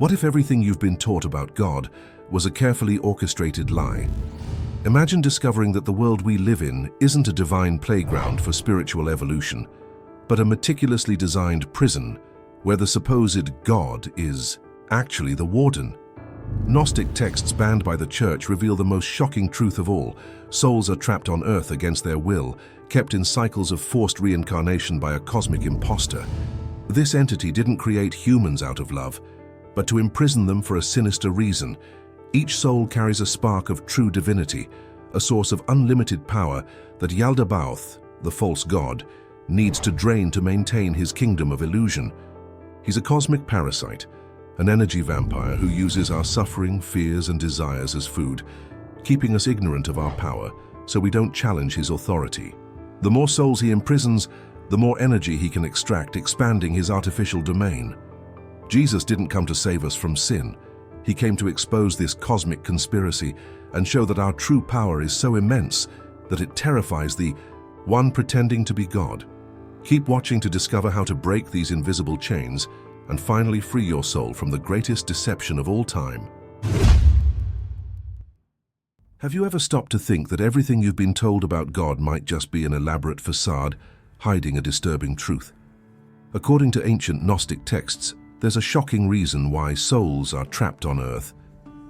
What if everything you've been taught about God was a carefully orchestrated lie? Imagine discovering that the world we live in isn't a divine playground for spiritual evolution, but a meticulously designed prison where the supposed God is actually the warden. Gnostic texts banned by the Church reveal the most shocking truth of all. Souls are trapped on Earth against their will, kept in cycles of forced reincarnation by a cosmic impostor. This entity didn't create humans out of love, but to imprison them for a sinister reason. Each soul carries a spark of true divinity, a source of unlimited power that Yaldabaoth, the false god, needs to drain to maintain his kingdom of illusion. He's a cosmic parasite, an energy vampire who uses our suffering, fears, and desires as food, keeping us ignorant of our power so we don't challenge his authority. The more souls he imprisons, the more energy he can extract, expanding his artificial domain. Jesus didn't come to save us from sin. He came to expose this cosmic conspiracy and show that our true power is so immense that it terrifies the one pretending to be God. Keep watching to discover how to break these invisible chains and finally free your soul from the greatest deception of all time. Have you ever stopped to think that everything you've been told about God might just be an elaborate facade, hiding a disturbing truth? According to ancient Gnostic texts, there's a shocking reason why souls are trapped on Earth,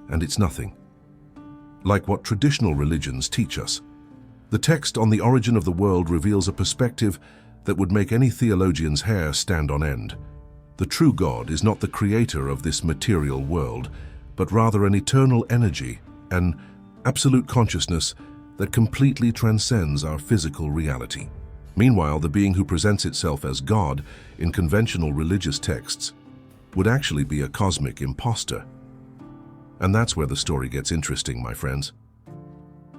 and it's nothing like what traditional religions teach us. The text on the origin of the world reveals a perspective that would make any theologian's hair stand on end. The true God is not the creator of this material world, but rather an eternal energy, an absolute consciousness that completely transcends our physical reality. Meanwhile, the being who presents itself as God in conventional religious texts would actually be a cosmic impostor. And that's where the story gets interesting, my friends.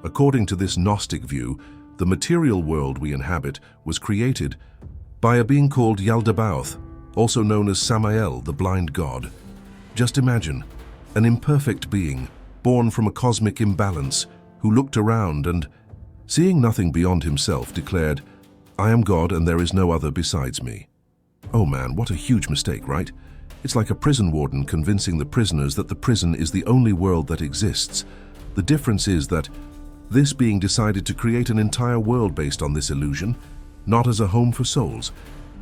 According to this Gnostic view, the material world we inhabit was created by a being called Yaldabaoth, also known as Samael, the blind god. Just imagine, an imperfect being, born from a cosmic imbalance, who looked around and, seeing nothing beyond himself, declared, "I am God and there is no other besides me." Oh man, what a huge mistake, right? It's like a prison warden convincing the prisoners that the prison is the only world that exists. The difference is that this being decided to create an entire world based on this illusion, not as a home for souls,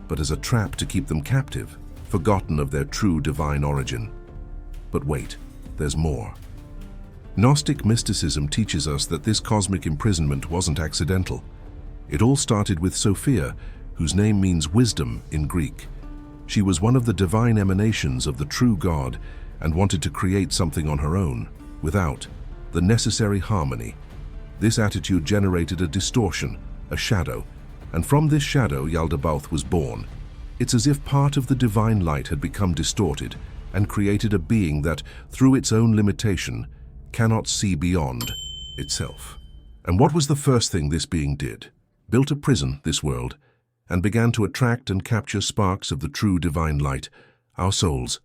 but as a trap to keep them captive, forgotten of their true divine origin. But wait, there's more. Gnostic mysticism teaches us that this cosmic imprisonment wasn't accidental. It all started with Sophia, whose name means wisdom in Greek. She was one of the divine emanations of the true God and wanted to create something on her own, without the necessary harmony. This attitude generated a distortion, a shadow, and from this shadow Yaldabaoth was born. It's as if part of the divine light had become distorted and created a being that, through its own limitation, cannot see beyond itself. And what was the first thing this being did? Built a prison, this world, and began to attract and capture sparks of the true divine light, our souls.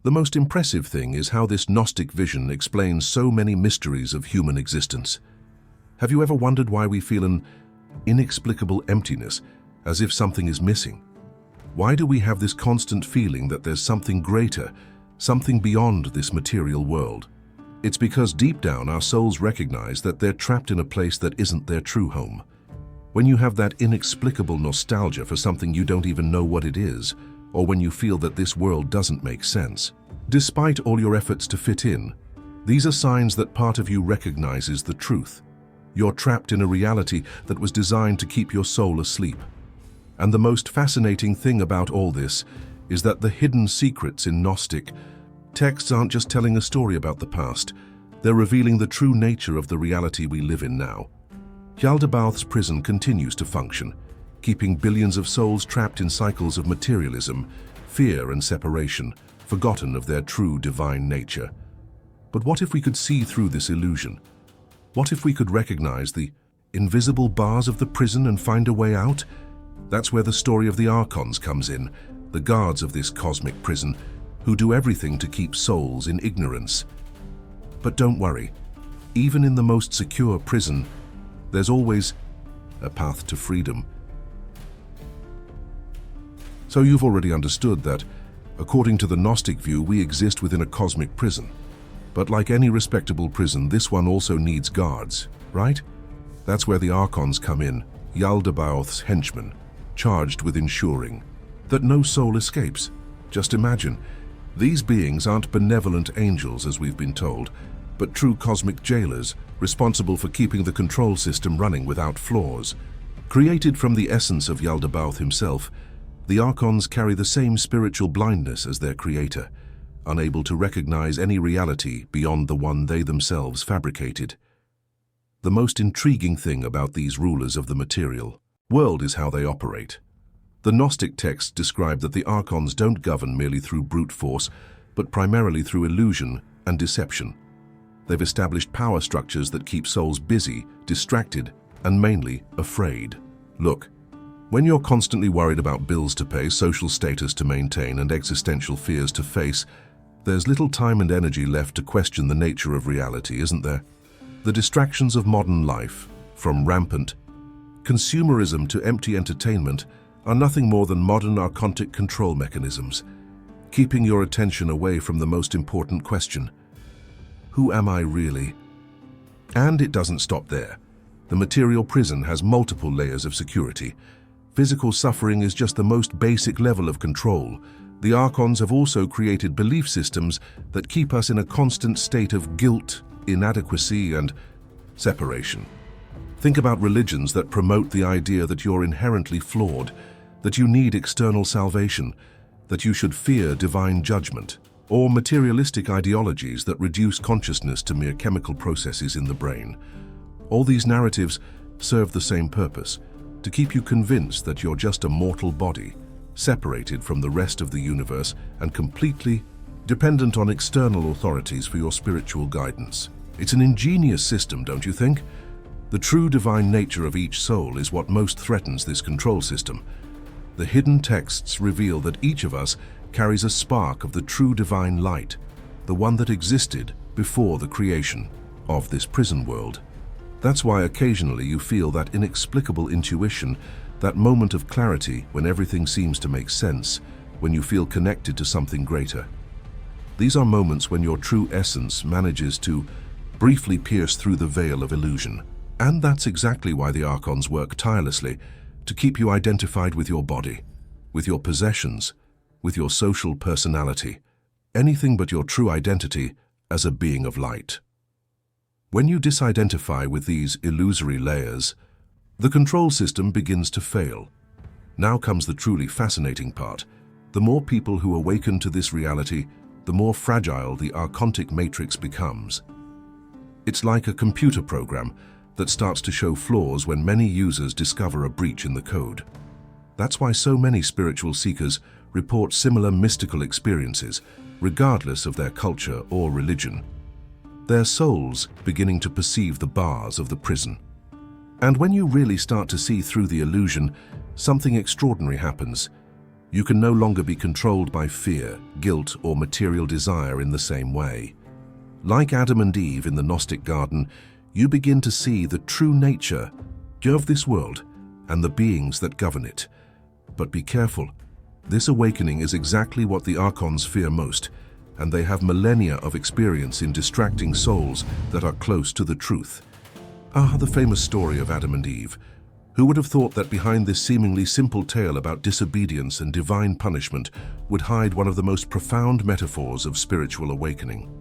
The most impressive thing is how this Gnostic vision explains so many mysteries of human existence. Have you ever wondered why we feel an inexplicable emptiness, as if something is missing? Why do we have this constant feeling that there's something greater, something beyond this material world? It's because deep down our souls recognize that they're trapped in a place that isn't their true home. When you have that inexplicable nostalgia for something you don't even know what it is, or when you feel that this world doesn't make sense, despite all your efforts to fit in, these are signs that part of you recognizes the truth. You're trapped in a reality that was designed to keep your soul asleep. And the most fascinating thing about all this is that the hidden secrets in Gnostic texts aren't just telling a story about the past, they're revealing the true nature of the reality we live in now. Yaldabaoth's prison continues to function, keeping billions of souls trapped in cycles of materialism, fear and separation, forgotten of their true divine nature. But what if we could see through this illusion? What if we could recognize the invisible bars of the prison and find a way out? That's where the story of the Archons comes in, the guards of this cosmic prison, who do everything to keep souls in ignorance. But don't worry, even in the most secure prison, there's always a path to freedom. So you've already understood that According to the Gnostic view, we exist within a cosmic prison. But like any respectable prison, this one also needs guards, right? That's where the Archons come in, Yaldabaoth's henchmen, charged with ensuring that no soul escapes. Just imagine, these beings aren't benevolent angels as we've been told, but true cosmic jailers, responsible for keeping the control system running without flaws. Created from the essence of Yaldabaoth himself, the Archons carry the same spiritual blindness as their creator, unable to recognize any reality beyond the one they themselves fabricated. The most intriguing thing about these rulers of the material world is how they operate. The Gnostic texts describe that the Archons don't govern merely through brute force, but primarily through illusion and deception. They've established power structures that keep souls busy, distracted, and mainly afraid. Look, when you're constantly worried about bills to pay, social status to maintain, and existential fears to face, there's little time and energy left to question the nature of reality, isn't there? The distractions of modern life, from rampant consumerism to empty entertainment, are nothing more than modern archontic control mechanisms, keeping your attention away from the most important question: who am I really? And it doesn't stop there. The material prison has multiple layers of security. Physical suffering is just the most basic level of control. The Archons have also created belief systems that keep us in a constant state of guilt, inadequacy, and separation. Think about religions that promote the idea that you're inherently flawed, that you need external salvation, that you should fear divine judgment, or materialistic ideologies that reduce consciousness to mere chemical processes in the brain. All these narratives serve the same purpose: to keep you convinced that you're just a mortal body, separated from the rest of the universe and completely dependent on external authorities for your spiritual guidance. It's an ingenious system, don't you think? The true divine nature of each soul is what most threatens this control system. The hidden texts reveal that each of us carries a spark of the true divine light, the one that existed before the creation of this prison world. That's why occasionally you feel that inexplicable intuition, that moment of clarity when everything seems to make sense, when you feel connected to something greater. These are moments when your true essence manages to briefly pierce through the veil of illusion. And that's exactly why the Archons work tirelessly to keep you identified with your body, with your possessions, with your social personality, anything but your true identity as a being of light. When you disidentify with these illusory layers, the control system begins to fail. Now comes the truly fascinating part. The more people who awaken to this reality, the more fragile the archontic matrix becomes. It's like a computer program that starts to show flaws when many users discover a breach in the code. That's why so many spiritual seekers report similar mystical experiences, regardless of their culture or religion. Their souls beginning to perceive the bars of the prison. And when you really start to see through the illusion, something extraordinary happens. You can no longer be controlled by fear, guilt, or material desire in the same way. Like Adam and Eve in the Gnostic garden, you begin to see the true nature of this world and the beings that govern it. But be careful. This awakening is exactly what the Archons fear most, and they have millennia of experience in distracting souls that are close to the truth. The famous story of Adam and Eve. Who would have thought that behind this seemingly simple tale about disobedience and divine punishment would hide one of the most profound metaphors of spiritual awakening?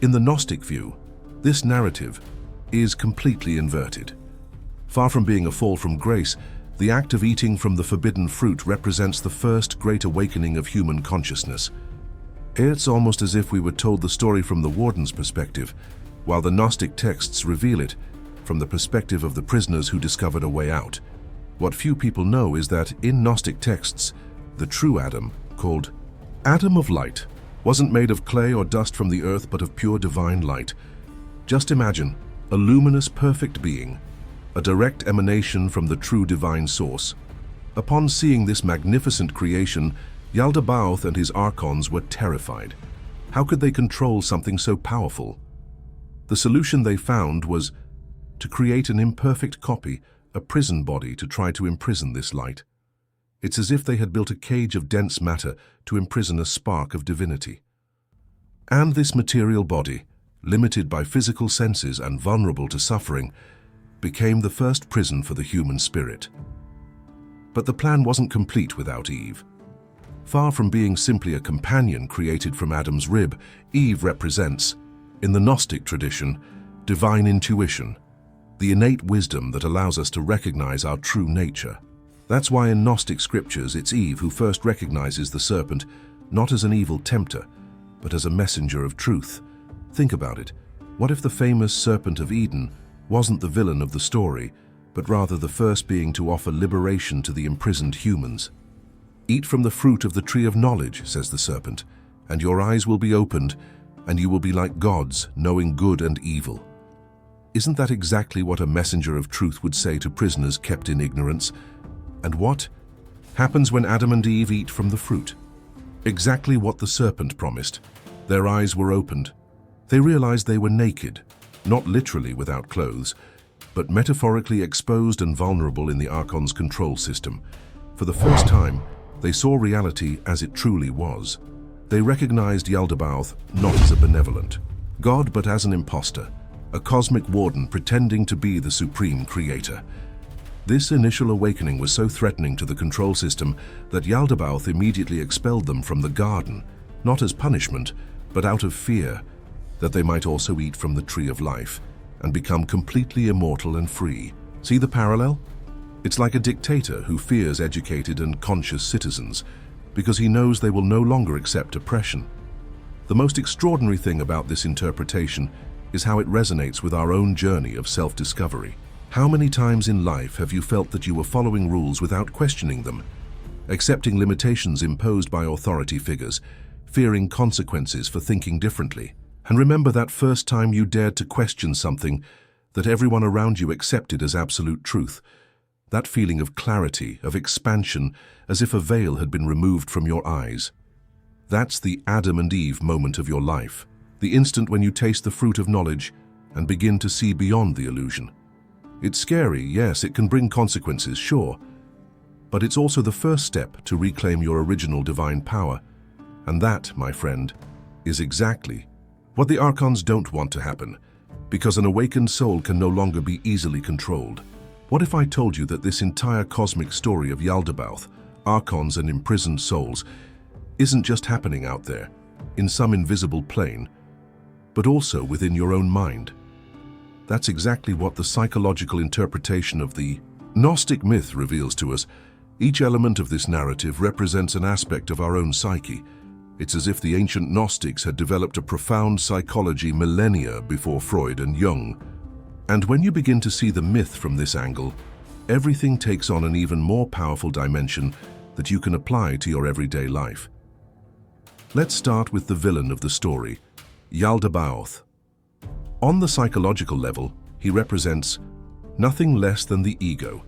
In the Gnostic view, this narrative is completely inverted. Far from being a fall from grace, the act of eating from the forbidden fruit represents the first great awakening of human consciousness. It's almost as if we were told the story from the warden's perspective, while the Gnostic texts reveal it from the perspective of the prisoners who discovered a way out. What few people know is that in Gnostic texts, the true Adam, called Adam of Light, wasn't made of clay or dust from the earth but of pure divine light. Just imagine a luminous, perfect being, a direct emanation from the true divine source. Upon seeing this magnificent creation, Yaldabaoth and his Archons were terrified. How could they control something so powerful? The solution they found was to create an imperfect copy, a prison body to try to imprison this light. It's as if they had built a cage of dense matter to imprison a spark of divinity. And this material body, limited by physical senses and vulnerable to suffering, became the first prison for the human spirit. But the plan wasn't complete without Eve. Far from being simply a companion created from Adam's rib, Eve represents, in the Gnostic tradition, divine intuition, the innate wisdom that allows us to recognize our true nature. That's why in Gnostic scriptures it's Eve who first recognizes the serpent not as an evil tempter, but as a messenger of truth. Think about it. What if the famous Serpent of Eden wasn't the villain of the story, but rather the first being to offer liberation to the imprisoned humans? "Eat from the fruit of the tree of knowledge," says the serpent, "and your eyes will be opened, and you will be like gods, knowing good and evil." Isn't that exactly what a messenger of truth would say to prisoners kept in ignorance? And what happens when Adam and Eve eat from the fruit? Exactly what the serpent promised. Their eyes were opened. They realized they were naked, not literally without clothes, but metaphorically exposed and vulnerable in the Archon's control system. For the first time, they saw reality as it truly was. They recognized Yaldabaoth not as a benevolent god, but as an impostor, a cosmic warden pretending to be the supreme creator. This initial awakening was so threatening to the control system that Yaldabaoth immediately expelled them from the garden, not as punishment, but out of fear that they might also eat from the tree of life and become completely immortal and free. See the parallel? It's like a dictator who fears educated and conscious citizens because he knows they will no longer accept oppression. The most extraordinary thing about this interpretation is how it resonates with our own journey of self-discovery. How many times in life have you felt that you were following rules without questioning them, accepting limitations imposed by authority figures, fearing consequences for thinking differently? And remember that first time you dared to question something that everyone around you accepted as absolute truth. That feeling of clarity, of expansion, as if a veil had been removed from your eyes. That's the Adam and Eve moment of your life, the instant when you taste the fruit of knowledge and begin to see beyond the illusion. It's scary, yes, it can bring consequences, sure, but it's also the first step to reclaim your original divine power. And that, my friend, is exactly what the Archons don't want to happen, because an awakened soul can no longer be easily controlled. What if I told you that this entire cosmic story of Yaldabaoth, Archons and imprisoned souls, isn't just happening out there, in some invisible plane, but also within your own mind? That's exactly what the psychological interpretation of the Gnostic myth reveals to us. Each element of this narrative represents an aspect of our own psyche. It's as if the ancient Gnostics had developed a profound psychology millennia before Freud and Jung. And when you begin to see the myth from this angle, everything takes on an even more powerful dimension that you can apply to your everyday life. Let's start with the villain of the story, Yaldabaoth. On the psychological level, he represents nothing less than the ego,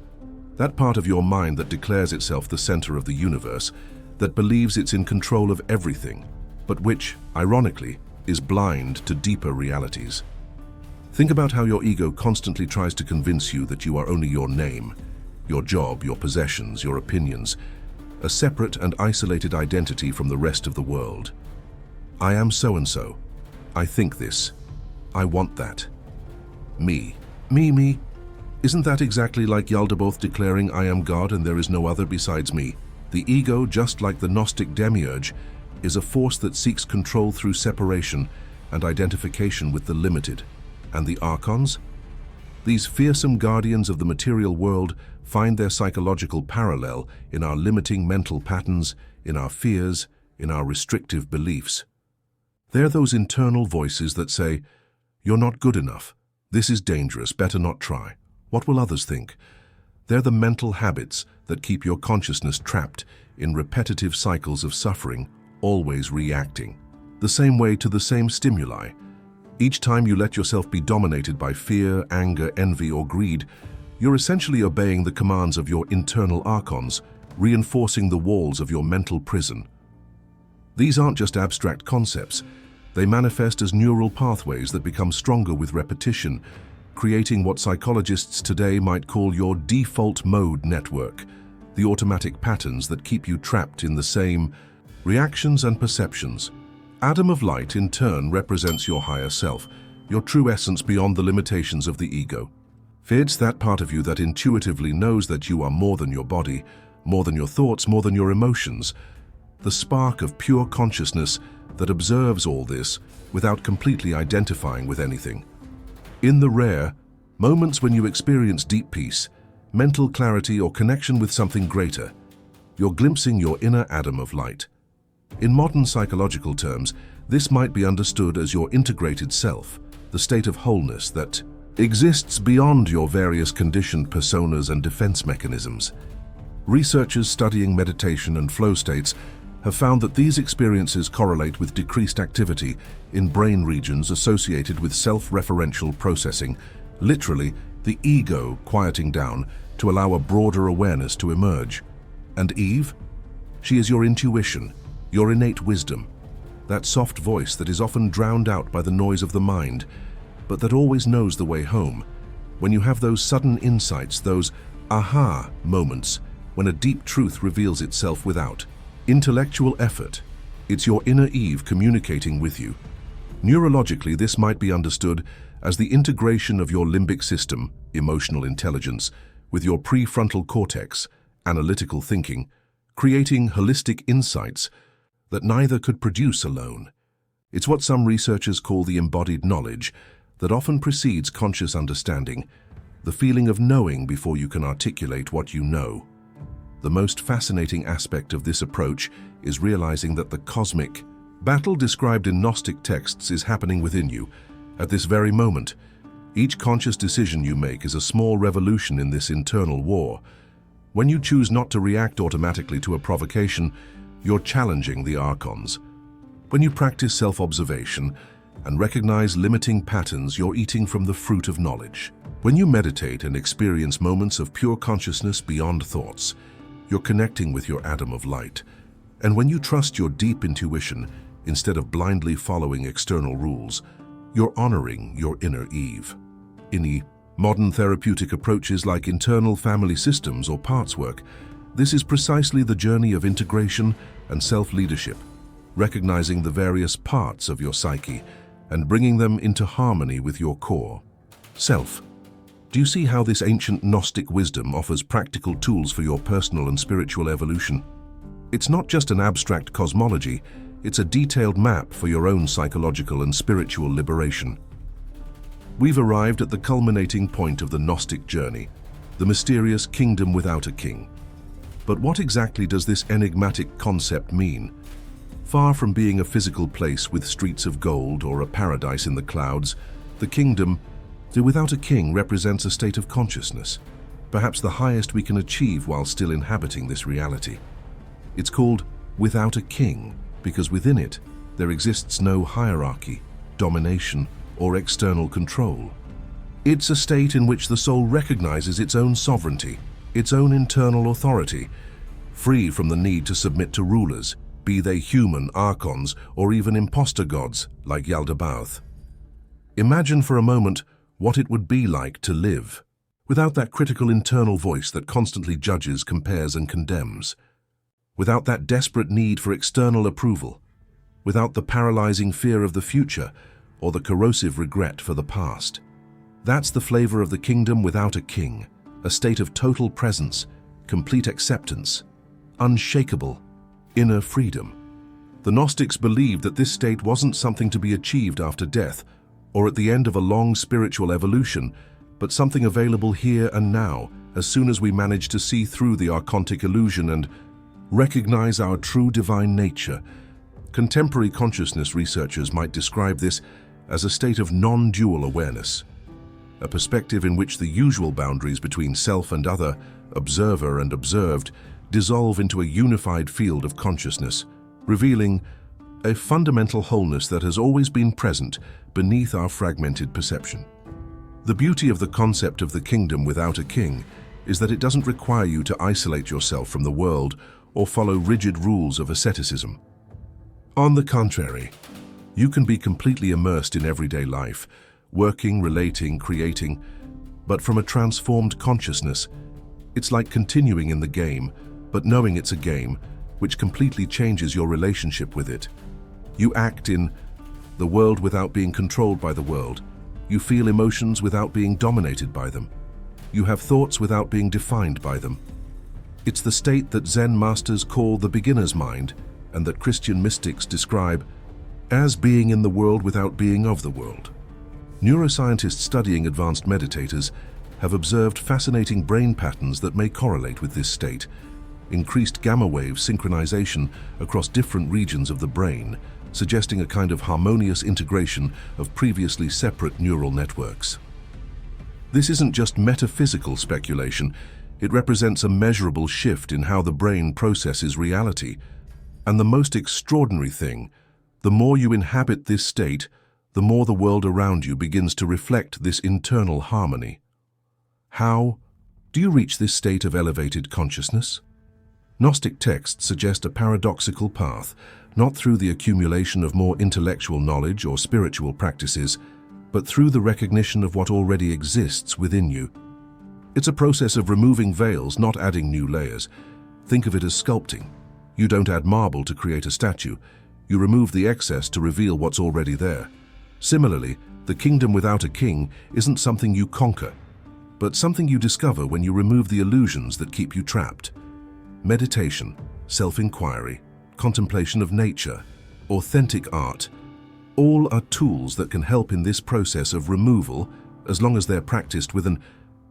that part of your mind that declares itself the center of the universe, that believes it's in control of everything, but which, ironically, is blind to deeper realities. Think about how your ego constantly tries to convince you that you are only your name, your job, your possessions, your opinions, a separate and isolated identity from the rest of the world. I am so-and-so. I think this. I want that. Me. Me. Isn't that exactly like Yaldabaoth declaring, "I am God and there is no other besides me"? The ego, just like the Gnostic demiurge, is a force that seeks control through separation and identification with the limited. And the Archons? These fearsome guardians of the material world find their psychological parallel in our limiting mental patterns, in our fears, in our restrictive beliefs. They're those internal voices that say, "You're not good enough. This is dangerous, better not try. What will others think?" They're the mental habits that keep your consciousness trapped in repetitive cycles of suffering, always reacting the same way to the same stimuli. Each time you let yourself be dominated by fear, anger, envy, or greed, you're essentially obeying the commands of your internal Archons, reinforcing the walls of your mental prison. These aren't just abstract concepts. They manifest as neural pathways that become stronger with repetition, creating what psychologists today might call your default mode network, the automatic patterns that keep you trapped in the same reactions and perceptions. Atom of light, in turn, represents your higher self, your true essence beyond the limitations of the ego. It's that part of you that intuitively knows that you are more than your body, more than your thoughts, more than your emotions. The spark of pure consciousness that observes all this without completely identifying with anything. In the rare moments when you experience deep peace, mental clarity, or connection with something greater, you're glimpsing your inner atom of light. In modern psychological terms, this might be understood as your integrated self, the state of wholeness that exists beyond your various conditioned personas and defense mechanisms. Researchers studying meditation and flow states have found that these experiences correlate with decreased activity in brain regions associated with self-referential processing, literally the ego quieting down to allow a broader awareness to emerge. And Eve? She is your intuition, your innate wisdom, that soft voice that is often drowned out by the noise of the mind, but that always knows the way home. When you have those sudden insights, those aha moments, when a deep truth reveals itself without intellectual effort, it's your inner Eve communicating with you. Neurologically, this might be understood as the integration of your limbic system, emotional intelligence, with your prefrontal cortex, analytical thinking, creating holistic insights that neither could produce alone. It's what some researchers call the embodied knowledge that often precedes conscious understanding, the feeling of knowing before you can articulate what you know. The most fascinating aspect of this approach is realizing that the cosmic battle described in Gnostic texts is happening within you at this very moment. Each conscious decision you make is a small revolution in this internal war. When you choose not to react automatically to a provocation, you're challenging the archons. When you practice self-observation and recognize limiting patterns, you're eating from the fruit of knowledge. When you meditate and experience moments of pure consciousness beyond thoughts, you're connecting with your atom of light. And when you trust your deep intuition, instead of blindly following external rules, you're honoring your inner Eve. In modern therapeutic approaches like internal family systems or parts work, this is precisely the journey of integration and self-leadership, recognizing the various parts of your psyche and bringing them into harmony with your core self. Do you see how this ancient Gnostic wisdom offers practical tools for your personal and spiritual evolution? It's not just an abstract cosmology, it's a detailed map for your own psychological and spiritual liberation. We've arrived at the culminating point of the Gnostic journey, the mysterious kingdom without a king. But what exactly does this enigmatic concept mean? Far from being a physical place with streets of gold or a paradise in the clouds, the kingdom without a king represents a state of consciousness, perhaps the highest we can achieve while still inhabiting this reality. It's called without a king because within it there exists no hierarchy, domination, or external control. It's a state in which the soul recognizes its own sovereignty, its own internal authority, free from the need to submit to rulers, be they human archons or even impostor gods like Yaldabaoth. Imagine for a moment what it would be like to live without that critical internal voice that constantly judges, compares, and condemns, without that desperate need for external approval, without the paralyzing fear of the future or the corrosive regret for the past. That's the flavor of the kingdom without a king, a state of total presence, complete acceptance, unshakable inner freedom. The Gnostics believed that this state wasn't something to be achieved after death or at the end of a long spiritual evolution, but something available here and now, as soon as we manage to see through the archontic illusion and recognize our true divine nature. Contemporary consciousness researchers might describe this as a state of non-dual awareness, a perspective in which the usual boundaries between self and other, observer and observed, dissolve into a unified field of consciousness, revealing a fundamental wholeness that has always been present beneath our fragmented perception. The beauty of the concept of the kingdom without a king is that it doesn't require you to isolate yourself from the world or follow rigid rules of asceticism. On the contrary, you can be completely immersed in everyday life, working, relating, creating, but from a transformed consciousness. It's like continuing in the game, but knowing it's a game, which completely changes your relationship with it. You act in the world without being controlled by the world. You feel emotions without being dominated by them. You have thoughts without being defined by them. It's the state that Zen masters call the beginner's mind, and that Christian mystics describe as being in the world without being of the world. Neuroscientists studying advanced meditators have observed fascinating brain patterns that may correlate with this state. Increased gamma wave synchronization across different regions of the brain, suggesting a kind of harmonious integration of previously separate neural networks. This isn't just metaphysical speculation, it represents a measurable shift in how the brain processes reality. And the most extraordinary thing, the more you inhabit this state, the more the world around you begins to reflect this internal harmony. How do you reach this state of elevated consciousness? Gnostic texts suggest a paradoxical path, not through the accumulation of more intellectual knowledge or spiritual practices, but through the recognition of what already exists within you. It's a process of removing veils, not adding new layers. Think of it as sculpting. You don't add marble to create a statue. You remove the excess to reveal what's already there. Similarly, the kingdom without a king isn't something you conquer, but something you discover when you remove the illusions that keep you trapped. Meditation, self-inquiry, contemplation of nature, authentic art, all are tools that can help in this process of removal, as long as they're practiced with an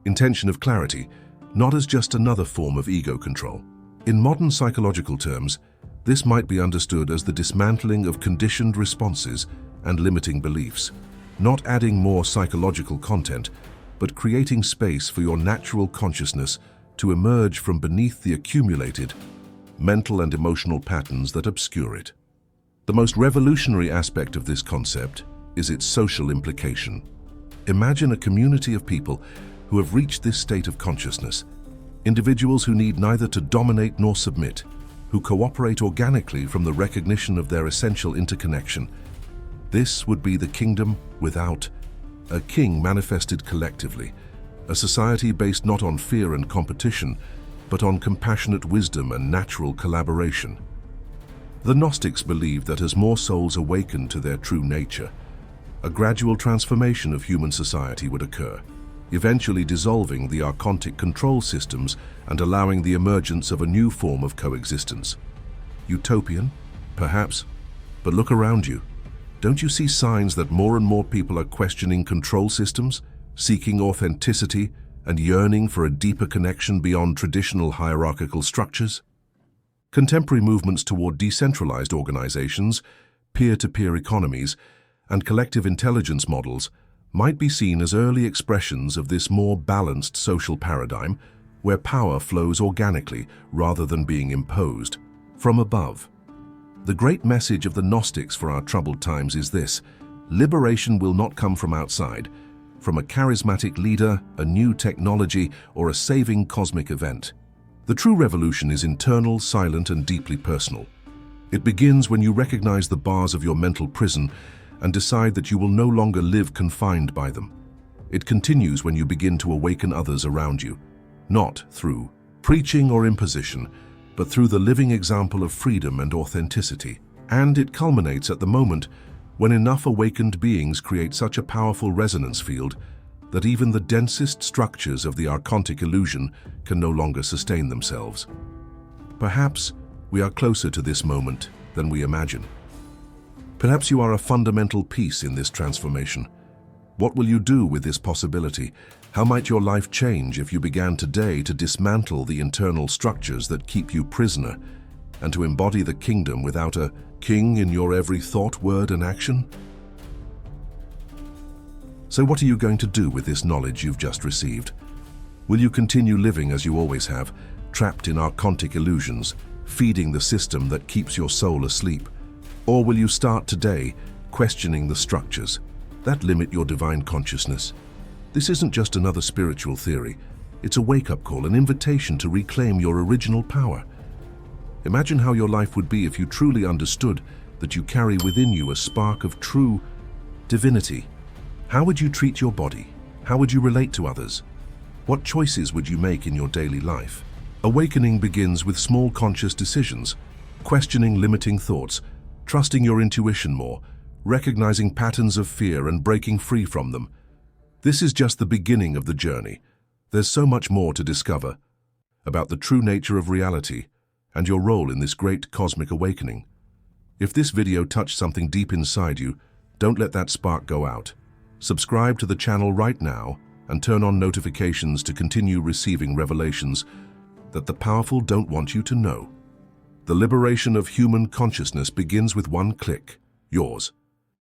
intention of clarity, not as just another form of ego control. In modern psychological terms, this might be understood as the dismantling of conditioned responses and limiting beliefs, not adding more psychological content, but creating space for your natural consciousness to emerge from beneath the accumulated mental and emotional patterns that obscure it. The most revolutionary aspect of this concept is its social implication. Imagine a community of people who have reached this state of consciousness, individuals who need neither to dominate nor submit, who cooperate organically from the recognition of their essential interconnection. This would be the kingdom without a king manifested collectively, a society based not on fear and competition, but on compassionate wisdom and natural collaboration. The Gnostics believed that as more souls awakened to their true nature, a gradual transformation of human society would occur, eventually dissolving the archontic control systems and allowing the emergence of a new form of coexistence. Utopian? Perhaps. But look around you. Don't you see signs that more and more people are questioning control systems, seeking authenticity, and yearning for a deeper connection beyond traditional hierarchical structures? Contemporary movements toward decentralized organizations, peer-to-peer economies, and collective intelligence models might be seen as early expressions of this more balanced social paradigm, where power flows organically rather than being imposed from above. The great message of the Gnostics for our troubled times is this: liberation will not come from outside, from a charismatic leader, a new technology, or a saving cosmic event. The true revolution is internal, silent, and deeply personal. It begins when you recognize the bars of your mental prison and decide that you will no longer live confined by them. It continues when you begin to awaken others around you, not through preaching or imposition, but through the living example of freedom and authenticity. And it culminates at the moment when enough awakened beings create such a powerful resonance field that even the densest structures of the archontic illusion can no longer sustain themselves. Perhaps we are closer to this moment than we imagine. Perhaps you are a fundamental piece in this transformation. What will you do with this possibility? How might your life change if you began today to dismantle the internal structures that keep you prisoner and to embody the kingdom without a king in your every thought, word, and action? So what are you going to do with this knowledge you've just received? Will you continue living as you always have, trapped in archontic illusions, feeding the system that keeps your soul asleep? Or will you start today questioning the structures that limit your divine consciousness? This isn't just another spiritual theory. It's a wake-up call, an invitation to reclaim your original power. Imagine how your life would be if you truly understood that you carry within you a spark of true divinity. How would you treat your body? How would you relate to others? What choices would you make in your daily life? Awakening begins with small conscious decisions, questioning limiting thoughts, trusting your intuition more, recognizing patterns of fear and breaking free from them. This is just the beginning of the journey. There's so much more to discover about the true nature of reality and your role in this great cosmic awakening. If this video touched something deep inside you, don't let that spark go out. Subscribe to the channel right now and turn on notifications to continue receiving revelations that the powerful don't want you to know. The liberation of human consciousness begins with one click, yours.